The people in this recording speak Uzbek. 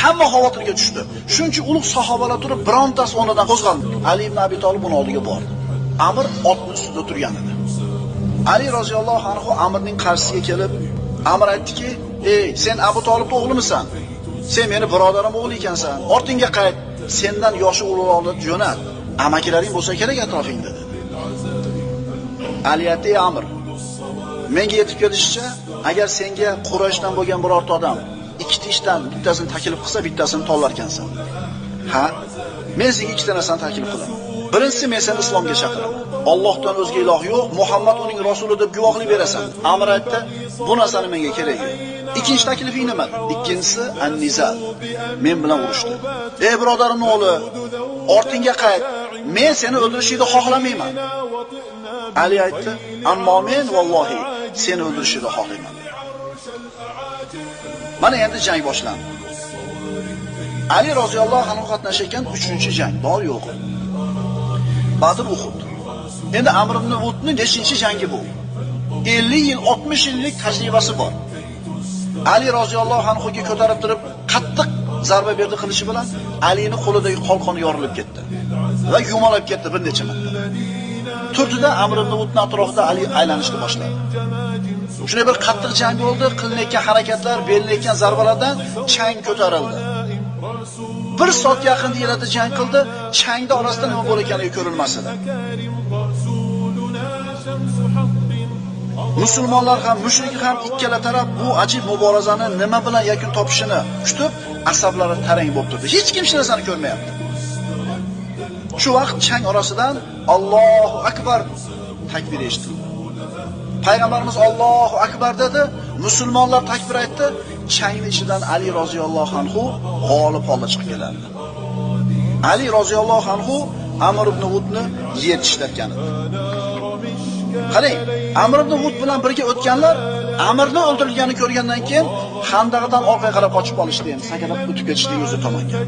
Hamma xavotirga tushdi. Shuncha ulug' sahobalar turib, birontasi o'rnidan qo'zg'aldi. Ali ibn Abi Talib uning oldiga bordi. Amr otning ustida turgan edi. Ali roziyallohu anhu Amrning qarshisiga kelib, Amr aytdiki: "Ey, sen Abu Talibning o'g'limisan? Sen meni birodarim o'g'li ekansan. Ortingga qayt. Sendan yoshi ulug'roqlar jo'nat. Amakilaring bo'lsa kerak atrofingda" dedi. Ali aytdi: "Ey Amr, menga yetib kelishicha, agar senga Qurayshdan bo'lgan birorta odam ikkita ishdan bittasini taklif qilsa, bittasini tanlarkansan. Ha? Men senga ikkita narsani taklif qilaman. Birinchisi, men seni islomga chaqiraman. Allohdan o'zga iloh yo'q, Muhammad uning rasuli deb guvohlik berasan." Amr aytdi: "Bu narsani menga kerak yo'q." Ikkinchi taklifing nima? Ikkinchisi an-nizal. Men bilan urushdi. "Ey birodarimning o'g'li, ortingga qayt. Men seni o'ldirishingni xohlamayman." Ali aytdi: "Ammo men vallohi seni o'ldirishingni xohlayman." Mana endi jang boshlandi. Ali roziyallohu anhu qatnashgan 3-jang bor yo'q. Badr, Uhud. Endi Amr ibn Uhudning 5-jangi bu. 50 yil, 60 yillik tajribasi bor. Ali roziyallohu anhuga ko'tarib turib, qattiq zarba berdi qilishi bilan Alining qo'lidagi qalqoni yorilib ketdi va yumalab ketdi bir necha marta. Turtida Amr ibn Uhudning atrofida Ali aylanishni boshladi. Shunday bir qattiq jang bo'ldi, qilinayotgan harakatlar, berilayotgan zarbalardan chang ko'tarildi. 1 soat yaqin yerda jang qildi, changda orasida nima bo'layotgani ko'rilmas edi. Musulmonlar ham, mushrik ham ikkala taraf bu ajib muborazani nima bilan yakun topishini kutib, asablari tarang bo'lib turdi. Hech kim hech narsani ko'rmayapti. Shu vaqt chang orasidan Allohu akbar takbir eshitildi. Payg'ambarimiz Allohu akbar dedi, musulmonlar takbir aytdi, changning ichidan Ali roziyallohu anhu g'olib holda chiqib keladi. Ali roziyallohu anhu Amr ibn Uhudni yer tishlatgan edi. Qarang, Amr ibn Uhud bilan birga o'tganlar Amrni o'ldirilganini ko'rgandan keyin Xandaqdan orqaga qarab qochib qolishdi, endi sakrab o'tib ketishdi o'zi tomonga.